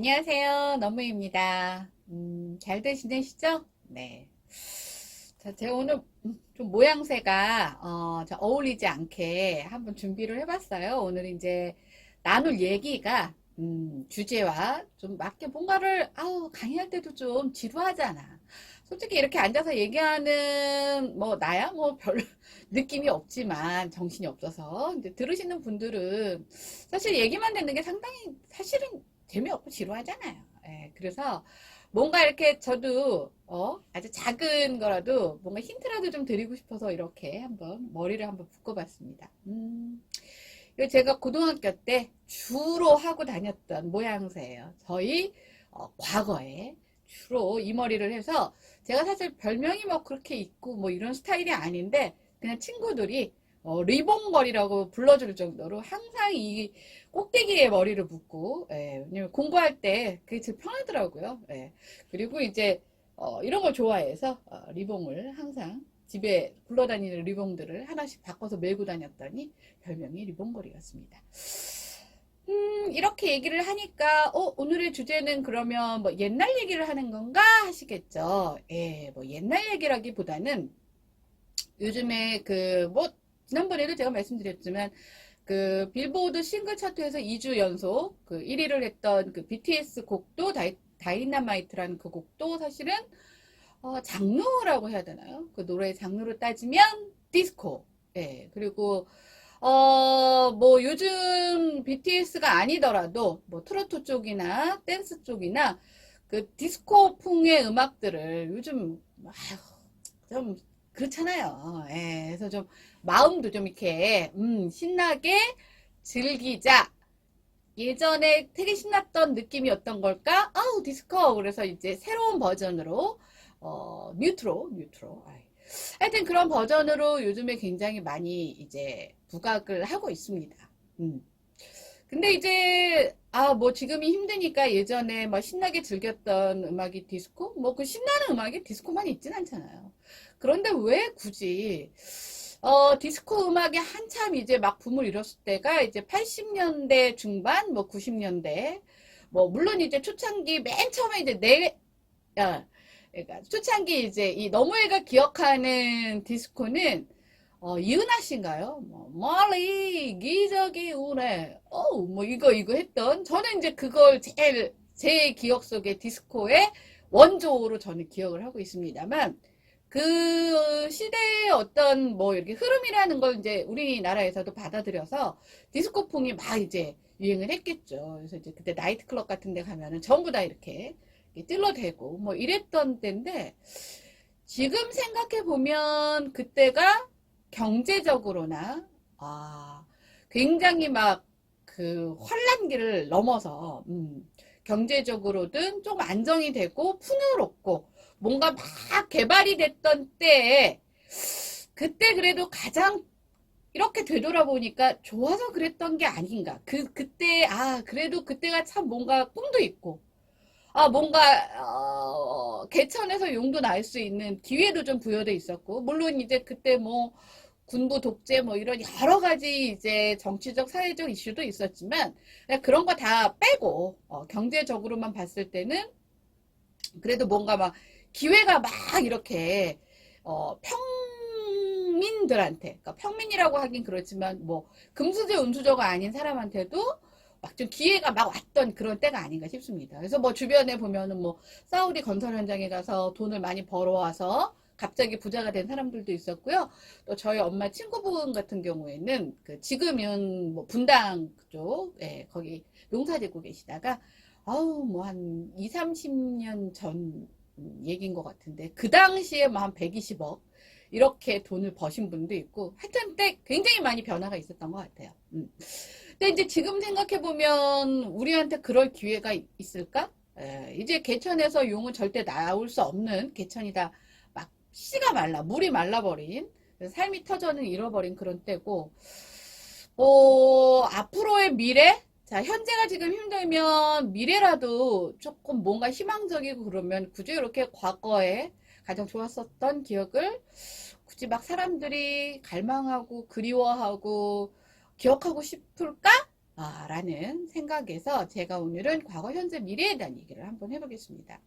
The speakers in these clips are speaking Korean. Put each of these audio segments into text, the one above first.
안녕하세요. 너무입니다. 잘들 지내시죠? 네. 자, 제가 오늘 좀 모양새가 어울리지 않게 한번 준비를 해봤어요. 오늘 이제 나눌 얘기가 주제와 좀 맞게 뭔가를 강의할 때도 좀 지루하잖아. 솔직히 이렇게 앉아서 얘기하는 뭐 나야 뭐 별 느낌이 없지만 정신이 없어서 이제 들으시는 분들은 사실 얘기만 듣는 게 상당히 사실은 재미없고 지루하잖아요. 예, 그래서 뭔가 이렇게 저도 아주 작은 거라도 뭔가 힌트라도 좀 드리고 싶어서 이렇게 한번 머리를 한번 묶어봤습니다. 이거 제가 고등학교 때 주로 하고 다녔던 모양새예요. 저희 과거에 주로 이 머리를 해서 제가 사실 별명이 뭐 그렇게 있고 뭐 이런 스타일이 아닌데 그냥 친구들이 리본머리라고 불러줄 정도로 항상 이 꼭대기에 머리를 묶고, 예, 왜냐면 공부할 때 그게 제일 편하더라고요. 예. 그리고 이제 이런 걸 좋아해서 리봉을 항상 집에 굴러다니는 리봉들을 하나씩 바꿔서 메고 다녔더니 별명이 리봉머리였습니다. 이렇게 얘기를 하니까 오늘의 주제는 그러면 뭐 옛날 얘기를 하는 건가 하시겠죠. 예, 뭐 옛날 얘기라기보다는 요즘에 뭐 지난번에도 제가 말씀드렸지만 그 빌보드 싱글 차트에서 2주 연속 그 1위를 했던 그 BTS 곡도 다이너마이트라는 그 곡도 사실은 장르라고 해야 되나요? 그 노래의 장르로 따지면 디스코. 예. 그리고 뭐 요즘 BTS가 아니더라도 뭐 트로트 쪽이나 댄스 쪽이나 그 디스코풍의 음악들을 요즘 좀 그렇잖아요. 예, 그래서 좀 마음도 좀 이렇게 신나게 즐기자. 예전에 되게 신났던 느낌이 어떤 걸까? 디스코. 그래서 이제 새로운 버전으로 뉴트로. 하여튼 그런 버전으로 요즘에 굉장히 많이 이제 부각을 하고 있습니다. 근데 이제 뭐 지금이 힘드니까 예전에 뭐 신나게 즐겼던 음악이 디스코? 뭐 그 신나는 음악이 디스코만 있진 않잖아요. 그런데 왜 굳이 디스코 음악이 한참 이제 막 붐을 이뤘을 때가 이제 80년대 중반, 뭐 90년대, 뭐 물론 이제 초창기 맨 처음에 이제 그러니까 초창기 이제 이 너무애가 기억하는 디스코는 이은하 씨인가요? 뭐 멀리 기적이 오네. 뭐 이거 했던 저는 이제 그걸 제 기억 속에 디스코의 원조로 저는 기억을 하고 있습니다만 그 시대의 어떤 뭐 이렇게 흐름이라는 걸 이제 우리나라에서도 받아들여서 디스코풍이 막 이제 유행을 했겠죠. 그래서 이제 그때 나이트클럽 같은 데 가면은 전부 다 이렇게 찔러대고 뭐 이랬던 때인데 지금 생각해 보면 그때가 경제적으로나 굉장히 막 그 환란기를 넘어서 경제적으로든 좀 안정이 되고 풍요롭고 뭔가 막 개발이 됐던 때에 그때 그래도 가장 이렇게 되돌아보니까 좋아서 그랬던 게 아닌가. 그때 그래도 그때가 참 뭔가 꿈도 있고 뭔가 개천에서 용도 날 수 있는 기회도 좀 부여돼 있었고 물론 이제 그때 뭐 군부 독재 뭐 이런 여러 가지 이제 정치적 사회적 이슈도 있었지만 그런 거 다 빼고 경제적으로만 봤을 때는 그래도 뭔가 막 기회가 막 이렇게 평민들한테 그러니까 평민이라고 하긴 그렇지만 뭐 금수저 은수저가 아닌 사람한테도 막 좀 기회가 막 왔던 그런 때가 아닌가 싶습니다. 그래서 뭐 주변에 보면은 뭐 사우디 건설 현장에 가서 돈을 많이 벌어와서 갑자기 부자가 된 사람들도 있었고요. 또 저희 엄마 친구분 같은 경우에는 그 지금은 뭐 분당 쪽, 예, 거기 농사 짓고 계시다가 뭐 한 2, 30년 전 얘기인 것 같은데 그 당시에 뭐 한 120억 이렇게 돈을 버신 분도 있고 하여튼 때 굉장히 많이 변화가 있었던 것 같아요. 근데 이제 지금 생각해보면 우리한테 그럴 기회가 있을까? 이제 개천에서 용은 절대 나올 수 없는 개천이다. 막 씨가 말라, 물이 말라버린 삶이 터전을 잃어버린 그런 때고 앞으로의 미래? 자, 현재가 지금 힘들면 미래라도 조금 뭔가 희망적이고 그러면 굳이 이렇게 과거에 가장 좋았었던 기억을 굳이 막 사람들이 갈망하고 그리워하고 기억하고 싶을까? 라는 생각에서 제가 오늘은 과거, 현재, 미래에 대한 얘기를 한번 해보겠습니다.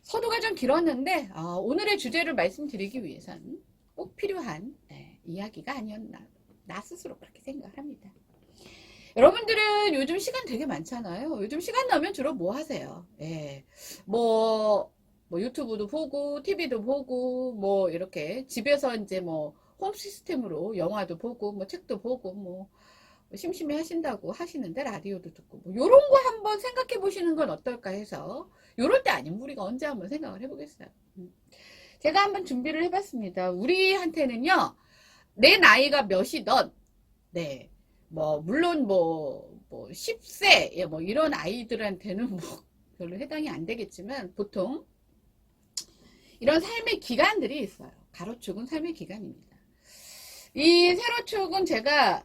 서두가 좀 길었는데 오늘의 주제를 말씀드리기 위해선 꼭 필요한 이야기가 아니었나, 나 스스로 그렇게 생각을 합니다. 여러분들은 요즘 시간 되게 많잖아요. 요즘 시간 나면 주로 뭐 하세요? 뭐 유튜브도 보고 TV도 보고 뭐 이렇게 집에서 이제 뭐 홈 시스템으로 영화도 보고 뭐 책도 보고 뭐 심심해 하신다고 하시는데 라디오도 듣고 뭐 요런 거 한번 생각해 보시는 건 어떨까 해서, 요럴 때 아니면 우리가 언제 한번 생각을 해보겠어요. 제가 한번 준비를 해봤습니다. 우리한테는요, 내 나이가 몇이던, 네, 뭐 물론 뭐 10세 뭐 이런 아이들한테는 뭐 별로 해당이 안 되겠지만, 보통 이런 삶의 기간들이 있어요. 가로축은 삶의 기간입니다. 이 세로축은 제가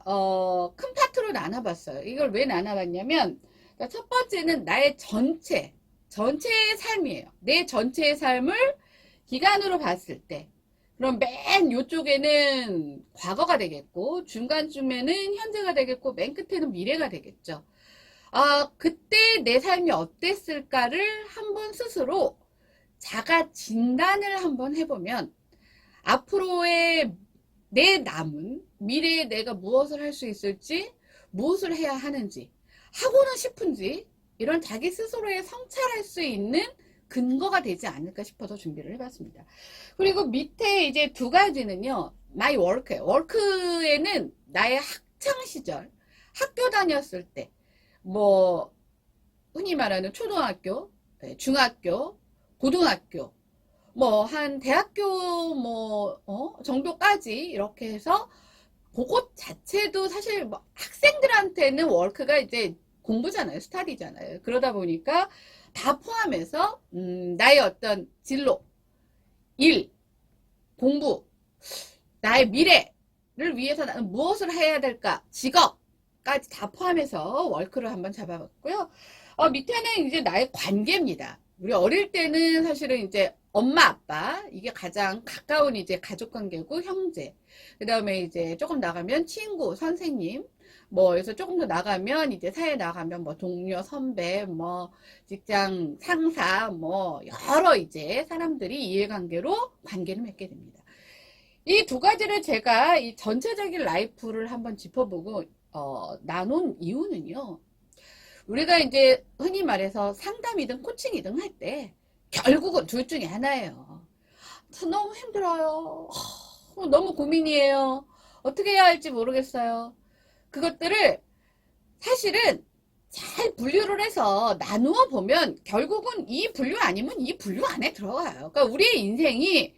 큰 파트로 나눠봤어요. 이걸 왜 나눠봤냐면, 그러니까 첫 번째는 나의 전체의 삶이에요. 내 전체의 삶을 기간으로 봤을 때, 그럼 맨 요쪽에는 과거가 되겠고, 중간쯤에는 현재가 되겠고, 맨 끝에는 미래가 되겠죠. 그때 내 삶이 어땠을까를 한번 스스로 자가 진단을 한번 해보면, 앞으로의 내 남은 미래에 내가 무엇을 할 수 있을지, 무엇을 해야 하는지, 하고는 싶은지, 이런 자기 스스로의 성찰할 수 있는 근거가 되지 않을까 싶어서 준비를 해봤습니다. 그리고 밑에 이제 두 가지는요, my work예요. work에는 나의 학창 시절, 학교 다녔을 때, 뭐 흔히 말하는 초등학교, 중학교, 고등학교, 뭐 한 대학교 정도까지 이렇게 해서, 그것 자체도 사실 뭐 학생들한테는 워크가 이제 공부잖아요. 스터디잖아요. 그러다 보니까 다 포함해서 나의 어떤 진로, 일, 공부, 나의 미래를 위해서 나는 무엇을 해야 될까, 직업까지 다 포함해서 월크를 한번 잡아봤고요. 밑에는 이제 나의 관계입니다. 우리 어릴 때는 사실은 이제 엄마, 아빠, 이게 가장 가까운 이제 가족 관계고, 형제. 그 다음에 이제 조금 나가면 친구, 선생님. 뭐, 그래서 조금 더 나가면, 이제 사회 나가면 뭐 동료, 선배, 뭐 직장 상사, 뭐 여러 이제 사람들이 이해관계로 관계를 맺게 됩니다. 이 두 가지를 제가 이 전체적인 라이프를 한번 짚어보고, 나눈 이유는요, 우리가 이제 흔히 말해서 상담이든 코칭이든 할 때 결국은 둘 중에 하나예요. 저 너무 힘들어요. 너무 고민이에요. 어떻게 해야 할지 모르겠어요. 그것들을 사실은 잘 분류를 해서 나누어 보면 결국은 이 분류 아니면 이 분류 안에 들어가요. 그러니까 우리의 인생이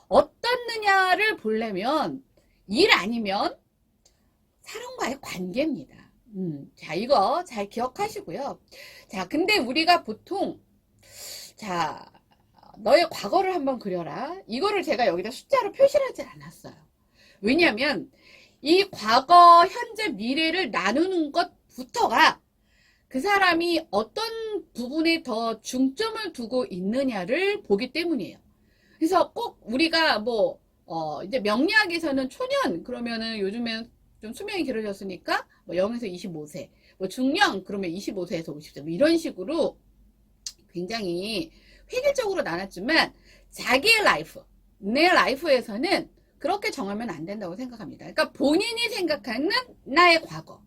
어떻느냐를 보려면 일 아니면 사람과의 관계입니다. 자, 이거 잘 기억하시고요. 자, 근데 우리가 보통, 자, 너의 과거를 한번 그려라. 이거를 제가 여기다 숫자로 표시를 하지 않았어요. 왜냐면 이 과거, 현재, 미래를 나누는 것부터가 그 사람이 어떤 부분에 더 중점을 두고 있느냐를 보기 때문이에요. 그래서 꼭 우리가 뭐 이제 명리학에서는 초년 그러면은 요즘엔 좀 수명이 길어졌으니까 뭐 0에서 25세, 뭐 중년 그러면 25세에서 50세 뭐 이런 식으로 굉장히 획일적으로 나눴지만, 자기의 라이프, 내 라이프에서는 그렇게 정하면 안 된다고 생각합니다. 그러니까 본인이 생각하는 나의 과거,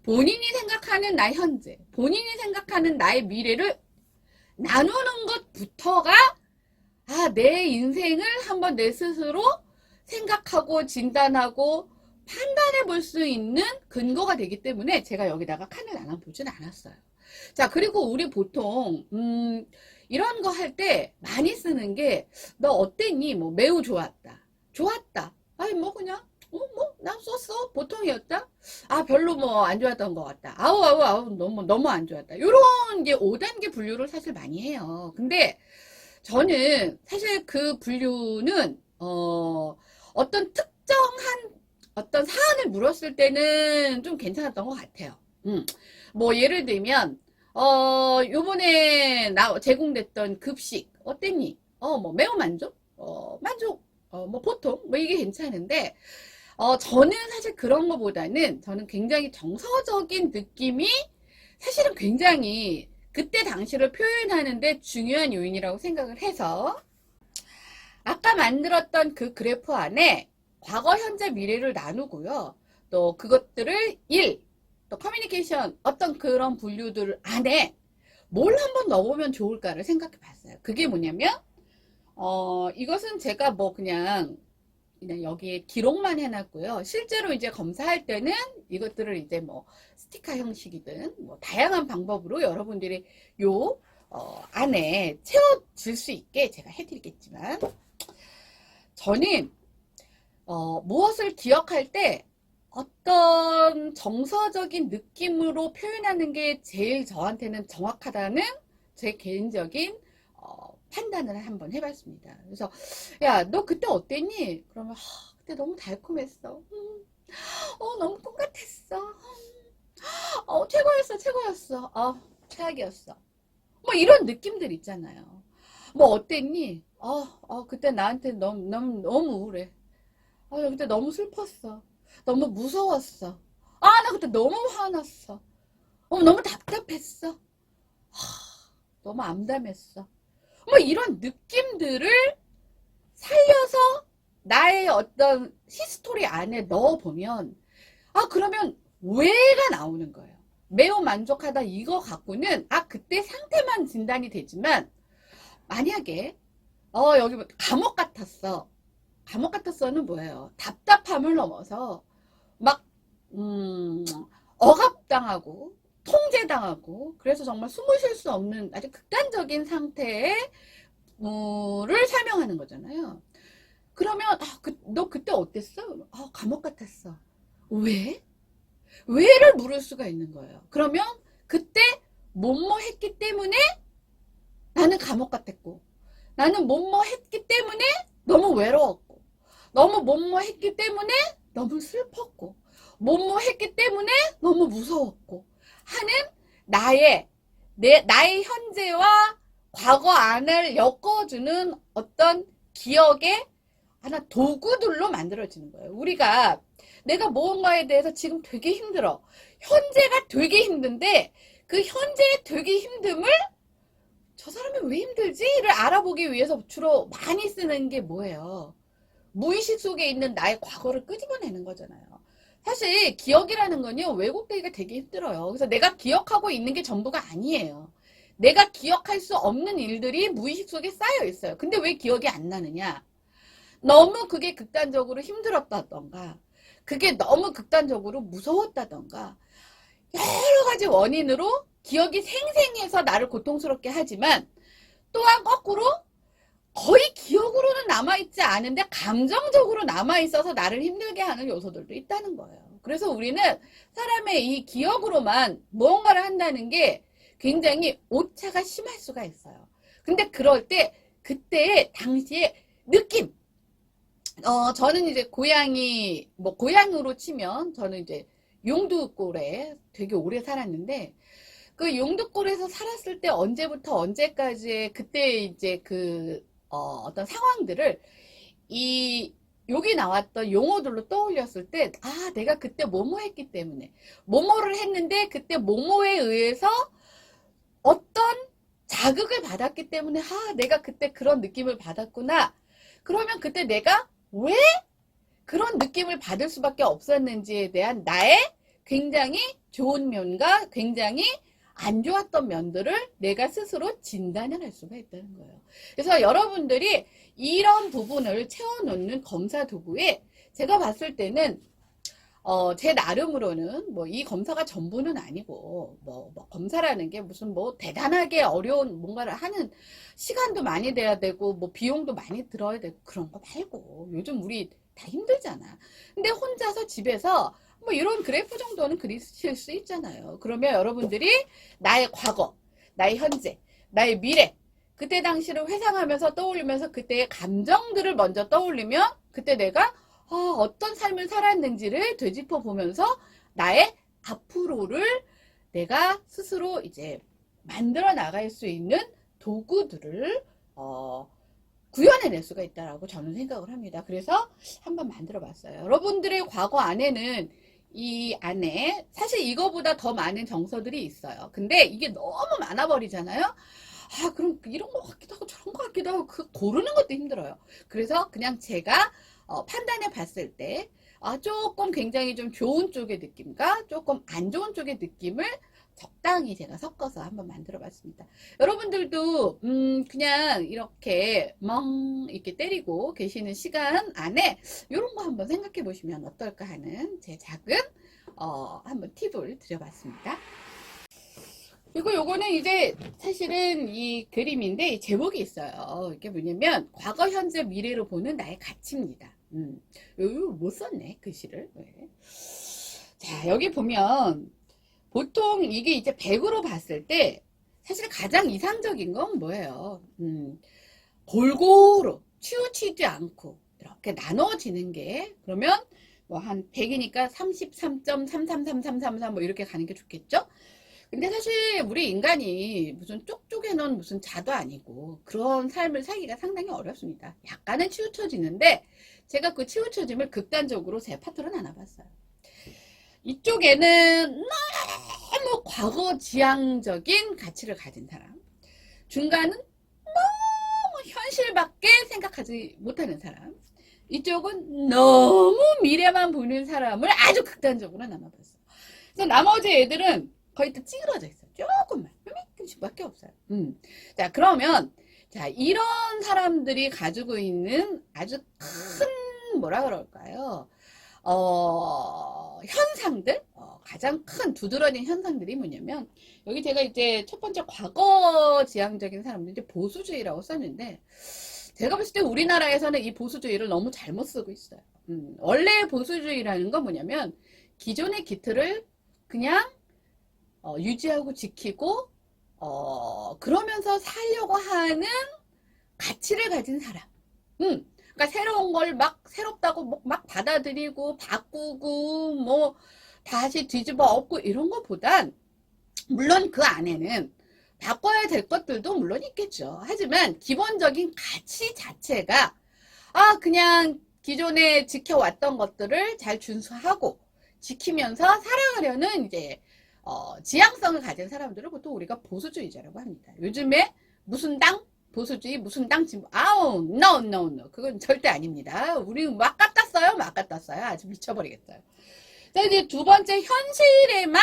본인이 생각하는 나의 현재, 본인이 생각하는 나의 미래를 나누는 것부터가 내 인생을 한번 내 스스로 생각하고 진단하고 판단해 볼 수 있는 근거가 되기 때문에 제가 여기다가 칸을 나눠보진 않았어요. 자, 그리고 우리 보통 이런 거 할 때 많이 쓰는 게, 너 어땠니? 뭐 매우 좋았다, 좋았다, 아니 뭐 그냥 난 썼어, 보통이었다, 별로 뭐 안 좋았던 것 같다, 아우 너무 안 좋았다. 요런 게 5단계 분류를 사실 많이 해요. 근데 저는 사실 그 분류는 어떤 특정한 어떤 사안을 물었을 때는 좀 괜찮았던 것 같아요. 뭐 예를 들면 요번에 제공됐던 급식 어땠니? 뭐 매우 만족? 만족? 뭐 보통? 뭐 이게 괜찮은데, 저는 사실 그런 거보다는 저는 굉장히 정서적인 느낌이 사실은 굉장히 그때 당시를 표현하는데 중요한 요인이라고 생각을 해서 아까 만들었던 그 그래프 안에 과거, 현재, 미래를 나누고요. 또 그것들을 또 커뮤니케이션 어떤 그런 분류들 안에 뭘 한번 넣어보면 좋을까를 생각해 봤어요. 그게 뭐냐면 이것은 제가 뭐 그냥 여기에 기록만 해놨고요. 실제로 이제 검사할 때는 이것들을 이제 뭐 스티커 형식이든 뭐 다양한 방법으로 여러분들이 요 안에 채워질 수 있게 제가 해드리겠지만 저는 무엇을 기억할 때 어떤 정서적인 느낌으로 표현하는 게 제일 저한테는 정확하다는 제 개인적인 판단을 한번 해봤습니다. 그래서 야, 너 그때 어땠니? 그러면 그때 너무 달콤했어. 너무 꿈 같았어. 최고였어, 최고였어. 최악이었어. 뭐 이런 느낌들 있잖아요. 뭐 어땠니? 그때 나한테 너무 우울해. 그때 너무 슬펐어. 너무 무서웠어. 나 그때 너무 화났어. 너무 답답했어. 너무 암담했어. 뭐 이런 느낌들을 살려서 나의 어떤 히스토리 안에 넣어보면 그러면 왜가 나오는 거예요. 매우 만족하다 이거 갖고는 그때 상태만 진단이 되지만 만약에 여기 감옥 같았어. 감옥 같았어는 뭐예요? 답답함을 넘어서 막 억압당하고 통제당하고 그래서 정말 숨을 쉴 수 없는 아주 극단적인 상태의 를 설명하는 거잖아요. 그러면 너 그때 어땠어? 감옥 같았어. 왜? 왜를 물을 수가 있는 거예요. 그러면 그때 뭐뭐 했기 때문에 나는 감옥 같았고 나는 뭐뭐 했기 때문에 너무 외로웠고 너무 뭐뭐 했기 때문에 너무 슬펐고 뭐뭐 했기 때문에 너무 무서웠고 하는 나의 현재와 과거 안을 엮어주는 어떤 기억의 하나 도구들로 만들어지는 거예요. 우리가 내가 무언가에 대해서 지금 되게 힘들어. 현재가 되게 힘든데 그 현재의 되게 힘듦을 저 사람이 왜 힘들지?를 알아보기 위해서 주로 많이 쓰는 게 뭐예요? 무의식 속에 있는 나의 과거를 끄집어내는 거잖아요. 사실 기억이라는 건요, 왜곡되기가 되게 힘들어요. 그래서 내가 기억하고 있는 게 전부가 아니에요. 내가 기억할 수 없는 일들이 무의식 속에 쌓여 있어요. 근데 왜 기억이 안 나느냐? 너무 그게 극단적으로 힘들었다던가, 그게 너무 극단적으로 무서웠다던가, 여러 가지 원인으로 기억이 생생해서 나를 고통스럽게 하지만, 또한 거꾸로 거의 기억으로는 남아있지 않은데 감정적으로 남아있어서 나를 힘들게 하는 요소들도 있다는 거예요. 그래서 우리는 사람의 이 기억으로만 무언가를 한다는 게 굉장히 오차가 심할 수가 있어요. 근데 그럴 때 그때의 당시의 느낌, 저는 이제 고향으로 치면 저는 이제 용두골에 되게 오래 살았는데 그 용두골에서 살았을 때 언제부터 언제까지의 그때 이제 어떤 상황들을 여기 나왔던 용어들로 떠올렸을 때, 내가 그때 뭐뭐 했기 때문에, 뭐뭐를 했는데, 그때 뭐뭐에 의해서 어떤 자극을 받았기 때문에, 내가 그때 그런 느낌을 받았구나. 그러면 그때 내가 왜 그런 느낌을 받을 수밖에 없었는지에 대한 나의 굉장히 좋은 면과 굉장히 안 좋았던 면들을 내가 스스로 진단을 할 수가 있다는 거예요. 그래서 여러분들이 이런 부분을 채워놓는 검사 도구에 제가 봤을 때는 제 나름으로는 뭐 이 검사가 전부는 아니고 뭐 검사라는 게 무슨 뭐 대단하게 어려운 뭔가를 하는 시간도 많이 돼야 되고 뭐 비용도 많이 들어야 되고 그런 거 말고 요즘 우리 다 힘들잖아. 근데 혼자서 집에서 뭐 이런 그래프 정도는 그리실 수 있잖아요. 그러면 여러분들이 나의 과거, 나의 현재, 나의 미래, 그때 당시를 회상하면서 떠올리면서 그때의 감정들을 먼저 떠올리면 그때 내가 어떤 삶을 살았는지를 되짚어 보면서 나의 앞으로를 내가 스스로 이제 만들어 나갈 수 있는 도구들을 구현해낼 수가 있다라고 저는 생각을 합니다. 그래서 한번 만들어 봤어요. 여러분들의 과거 안에는 이 안에 사실 이거보다 더 많은 정서들이 있어요. 근데 이게 너무 많아 버리잖아요. 아, 그럼 이런 거 같기도 하고 저런 거 같기도 하고 그 고르는 것도 힘들어요. 그래서 그냥 제가 판단해 봤을 때 조금 굉장히 좀 좋은 쪽의 느낌과 조금 안 좋은 쪽의 느낌을 적당히 제가 섞어서 한번 만들어 봤습니다. 여러분들도 그냥 이렇게 멍 이렇게 때리고 계시는 시간 안에 이런 거 한번 생각해 보시면 어떨까 하는 제 작은 한번 팁을 드려봤습니다. 그리고 요거는 이제 사실은 이 그림인데 제목이 있어요. 이게 뭐냐면 과거, 현재, 미래로 보는 나의 가치입니다. 못 썼네 글씨를. 네. 자, 여기 보면 보통 이게 이제 100으로 봤을 때 사실 가장 이상적인 건 뭐예요? 골고루 치우치지 않고 이렇게 나눠지는 게 그러면 뭐 한 100이니까 33.333333 뭐 이렇게 가는 게 좋겠죠? 근데 사실 우리 인간이 무슨 쪽쪽해 놓은 무슨 자도 아니고 그런 삶을 살기가 상당히 어렵습니다. 약간은 치우쳐지는데 제가 그 치우쳐짐을 극단적으로 세 파트로 나눠봤어요. 이쪽에는 너무 과거 지향적인 가치를 가진 사람, 중간은 너무 현실밖에 생각하지 못하는 사람, 이쪽은 너무 미래만 보는 사람을 아주 극단적으로 나눠봤어요. 그래서 나머지 애들은 거의 다 찌그러져 있어요. 조금만, 몇씩밖에 없어요. 자, 그러면 자 이런 사람들이 가지고 있는 아주 큰 뭐라 그럴까요? 현상들, 가장 큰 두드러진 현상들이 뭐냐면, 여기 제가 이제 첫 번째 과거 지향적인 사람들, 이제 보수주의라고 썼는데, 제가 봤을 때 우리나라에서는 이 보수주의를 너무 잘못 쓰고 있어요. 원래 보수주의라는 건 뭐냐면, 기존의 기틀을 그냥, 유지하고 지키고, 그러면서 살려고 하는 가치를 가진 사람. 그러니까 새로운 걸 막 새롭다고 막 받아들이고 바꾸고 뭐 다시 뒤집어 엎고 이런 것보단 물론 그 안에는 바꿔야 될 것들도 물론 있겠죠. 하지만 기본적인 가치 자체가 그냥 기존에 지켜왔던 것들을 잘 준수하고 지키면서 살아가려는 이제 지향성을 가진 사람들을 보통 우리가 보수주의자라고 합니다. 요즘에 무슨 당? 보수주의 무슨 당 진보 no. 그건 절대 아닙니다. 우리 막 갖다 써요. 아주 미쳐버리겠어요. 자, 이제 두 번째 현실에만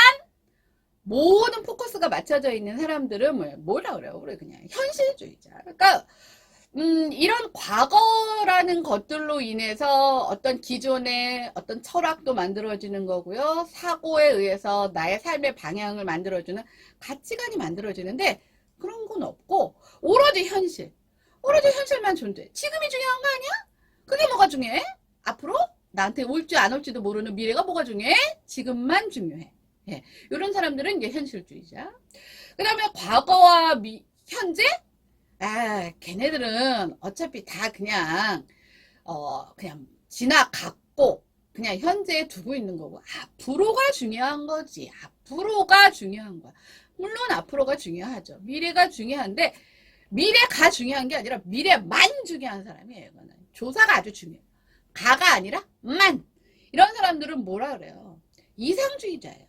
모든 포커스가 맞춰져 있는 사람들은 뭐라 그래요? 우리 그냥 현실주의자. 그러니까 이런 과거라는 것들로 인해서 어떤 기존의 어떤 철학도 만들어지는 거고요. 사고에 의해서 나의 삶의 방향을 만들어주는 가치관이 만들어지는데 그런 건 없고 오로지 현실만 존재해. 지금이 중요한 거 아니야? 그게 뭐가 중요해? 앞으로 나한테 올지 안 올지도 모르는 미래가 뭐가 중요해? 지금만 중요해. 예, 이런 사람들은 이제 현실주의자. 그 다음에 과거와 현재? 걔네들은 어차피 다 그냥 지나갔고 그냥 현재에 두고 있는 거고 앞으로가 중요한 거지. 앞으로가 중요한 거야. 물론 앞으로가 중요하죠. 미래가 중요한데 미래가 중요한 게 아니라 미래만 중요한 사람이에요. 이거는 조사가 아주 중요해요. 가가 아니라 만. 이런 사람들은 뭐라 그래요? 이상주의자예요.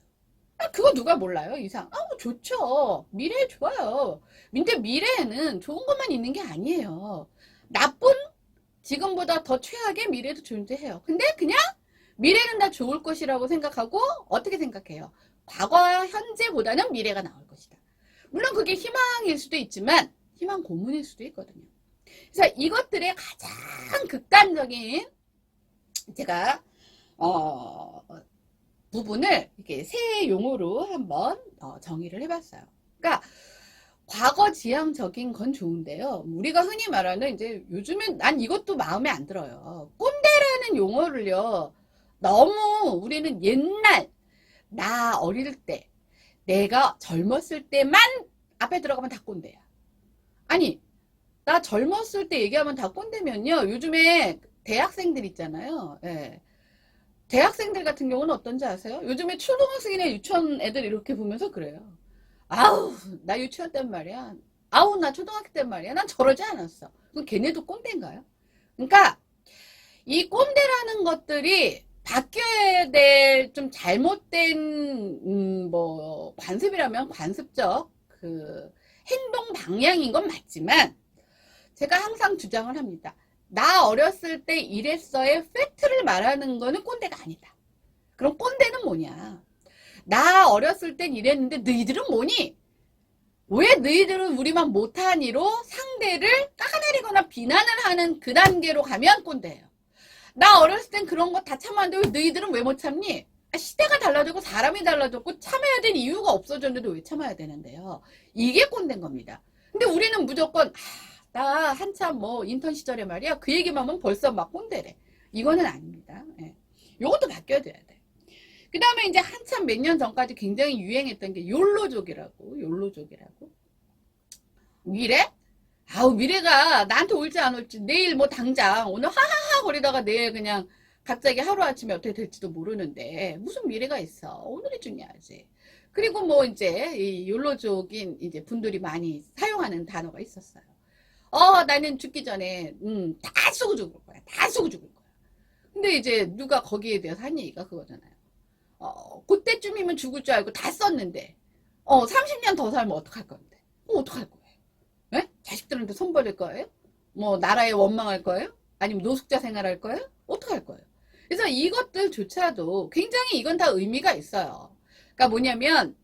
그거 누가 몰라요? 이상. 좋죠. 미래 좋아요. 근데 미래에는 좋은 것만 있는 게 아니에요. 나쁜 지금보다 더 최악의 미래도 존재해요. 근데 그냥 미래는 다 좋을 것이라고 생각하고 어떻게 생각해요? 과거와 현재보다는 미래가 나올 것이다. 물론 그게 희망일 수도 있지만 희망 고문일 수도 있거든요. 그래서 이것들의 가장 극단적인 제가 부분을 이렇게 세 용어로 한번 정의를 해봤어요. 그러니까 과거 지향적인 건 좋은데요. 우리가 흔히 말하는 이제 요즘엔 난 이것도 마음에 안 들어요. 꼰대라는 용어를요. 너무 우리는 옛날 나 어릴 때 내가 젊었을 때만 앞에 들어가면 다 꼰대야. 아니 나 젊었을 때 얘기하면 다 꼰대면요. 요즘에 대학생들 있잖아요. 예. 대학생들 같은 경우는 어떤지 아세요? 요즘에 초등학생이나 유치원 애들 이렇게 보면서 그래요. 아우 나 유치원 땐 말이야 아우, 나 초등학교 때 말이야. 난 저러지 않았어. 그럼 걔네도 꼰대인가요? 그러니까 이 꼰대라는 것들이 바뀌어야 될 좀 잘못된 뭐 관습이라면 관습적 그 행동 방향인 건 맞지만 제가 항상 주장을 합니다. 나 어렸을 때 이랬어의 팩트를 말하는 거는 꼰대가 아니다. 그럼 꼰대는 뭐냐? 나 어렸을 땐 이랬는데 너희들은 뭐니? 왜 너희들은 우리만 못하니로 상대를 깎아내리거나 비난을 하는 그 단계로 가면 꼰대예요. 나 어렸을 땐 그런 거 다 참았는데 왜 너희들은 왜 못 참니? 시대가 달라졌고 사람이 달라졌고 참아야 될 이유가 없어졌는데 왜 참아야 되는데요? 이게 꼰대인 겁니다. 근데 우리는 무조건 나 한참 뭐 인턴 시절에 말이야 그 얘기만 하면 벌써 막 꼰대래. 이거는 아닙니다. 예. 요것도 바뀌어야 돼야 돼. 그 다음에 이제 한참 몇 년 전까지 굉장히 유행했던 게 욜로족이라고. 미래? 아우, 미래가 나한테 올지 안 올지 내일 뭐 당장 오늘 하하하 거리다가 내일 그냥 갑자기 하루아침에 어떻게 될지도 모르는데 무슨 미래가 있어. 오늘이 중요하지. 그리고 뭐 이제 이 욜로족인 이제 분들이 많이 사용하는 단어가 있었어요. 나는 죽기 전에 다 쓰고 죽을 거야. 다 쓰고 죽을 거야. 근데 이제 누가 거기에 대해서 한 얘기가 그거잖아요. 그때쯤이면 죽을 줄 알고 다 썼는데 30년 더 살면 어떡할 건데? 어떡할 거예요? 네? 자식들한테 손 버릴 거예요? 뭐 나라에 원망할 거예요? 아니면 노숙자 생활할 거예요? 어떡할 거예요? 그래서 이것들조차도 굉장히 이건 다 의미가 있어요. 그러니까 뭐냐면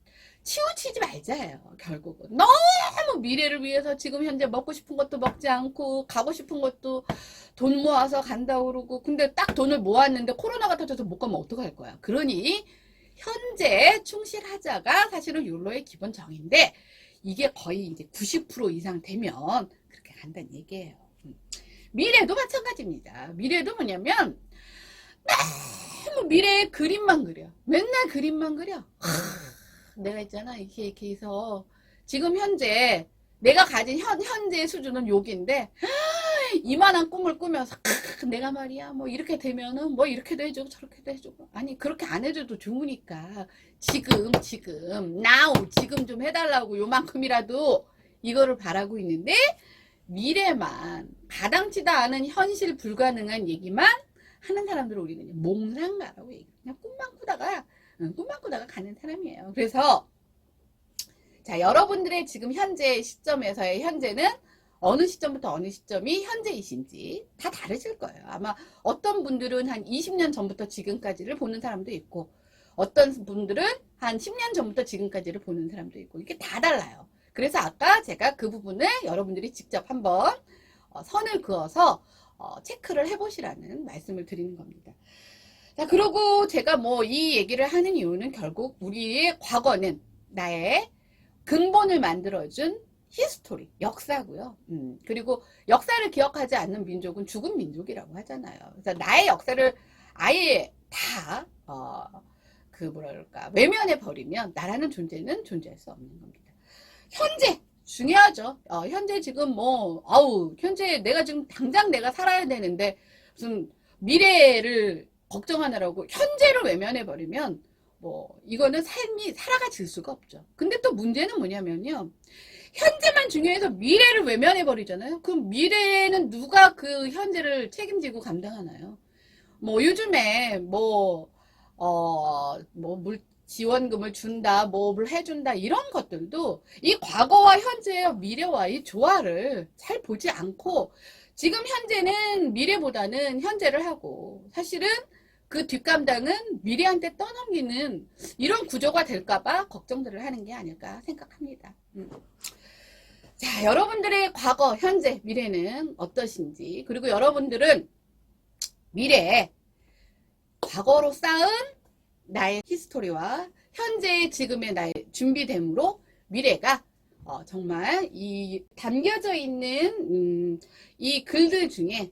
치우치지 말자예요. 결국은 너무 미래를 위해서 지금 현재 먹고 싶은 것도 먹지 않고 가고 싶은 것도 돈 모아서 간다고 그러고 근데 딱 돈을 모았는데 코로나가 터져서 못 가면 어떡할 거야. 그러니 현재 충실하자가 사실은 욜로의 기본 정의인데 이게 거의 이제 90% 이상 되면 그렇게 간다는 얘기예요. 미래도 마찬가지입니다. 미래도 뭐냐면 너무 미래의 그림만 그려. 맨날 그림만 그려. 내가 있잖아 이렇게 해서 지금 현재 내가 가진 현재의 수준은 여기인데 이만한 꿈을 꾸면서 내가 말이야 뭐 이렇게 되면은 뭐 이렇게도 해주고 저렇게도 해주고 아니 그렇게 안 해줘도 좋으니까 지금 now 지금 좀 해달라고 요만큼이라도 이거를 바라고 있는데 미래만 가당치도 않은 현실 불가능한 얘기만 하는 사람들을 우리는 몽상가라고 얘기해요. 그냥 꿈만 꾸다가 가는 사람이에요. 그래서 자 여러분들의 지금 현재 시점에서의 현재는 어느 시점부터 어느 시점이 현재이신지 다 다르실 거예요. 아마 어떤 분들은 한 20년 전부터 지금까지를 보는 사람도 있고 어떤 분들은 한 10년 전부터 지금까지를 보는 사람도 있고 이게 다 달라요. 그래서 아까 제가 그 부분을 여러분들이 직접 한번 선을 그어서 체크를 해보시라는 말씀을 드리는 겁니다. 자, 그리고 제가 뭐 이 얘기를 하는 이유는 결국 우리의 과거는 나의 근본을 만들어준 히스토리, 역사고요. 그리고 역사를 기억하지 않는 민족은 죽은 민족이라고 하잖아요. 그래서 나의 역사를 아예 다, 외면해 버리면 나라는 존재는 존재할 수 없는 겁니다. 현재! 중요하죠. 현재 지금 현재 내가 지금 당장 내가 살아야 되는데 무슨 미래를 걱정하느라고 현재를 외면해버리면 이거는 삶이 살아가질 수가 없죠. 근데 또 문제는 뭐냐면요. 현재만 중요해서 미래를 외면해버리잖아요. 그럼 미래는 누가 그 현재를 책임지고 감당하나요? 요즘에 지원금을 준다, 뭘 해준다, 이런 것들도 이 과거와 현재와 미래와의 조화를 잘 보지 않고 지금 현재는 미래보다는 현재를 하고 사실은 그 뒷감당은 미래한테 떠넘기는 이런 구조가 될까봐 걱정들을 하는 게 아닐까 생각합니다. 자, 여러분들의 과거, 현재, 미래는 어떠신지 그리고 여러분들은 미래에 과거로 쌓은 나의 히스토리와 현재 지금의 나의 준비됨으로 미래가 정말 이 담겨져 있는 이 글들 중에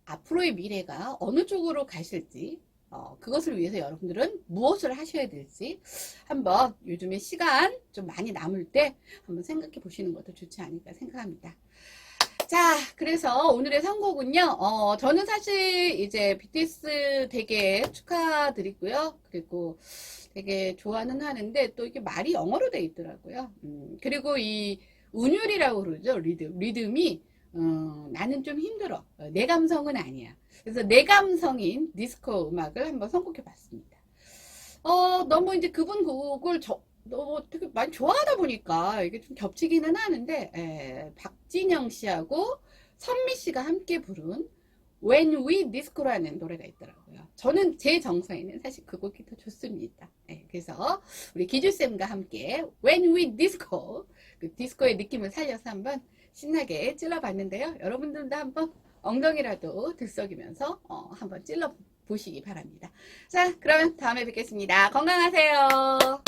앞으로의 미래가 어느 쪽으로 가실지 그것을 위해서 여러분들은 무엇을 하셔야 될지 한번 요즘에 시간 좀 많이 남을 때 한번 생각해 보시는 것도 좋지 않을까 생각합니다. 자, 그래서 오늘의 선곡은요, 저는 사실 이제 BTS 되게 축하드리고요. 그리고 되게 좋아는 하는데 또 이게 말이 영어로 돼 있더라고요. 그리고 이 운율이라고 그러죠. 리듬이 나는 좀 힘들어. 내 감성은 아니야. 그래서 내 감성인 디스코 음악을 한번 선곡해 봤습니다. 너무 이제 그분 곡을 너무 되게 많이 좋아하다 보니까 이게 좀 겹치기는 하는데, 박진영 씨하고 선미 씨가 함께 부른 When We Disco라는 노래가 있더라고요. 저는 제 정서에는 사실 그 곡이 더 좋습니다. 그래서 우리 기주쌤과 함께 When We Disco, 그 디스코의 느낌을 살려서 한번 신나게 찔러봤는데요. 여러분들도 한번 엉덩이라도 들썩이면서 한번 찔러보시기 바랍니다. 자, 그러면 다음에 뵙겠습니다. 건강하세요.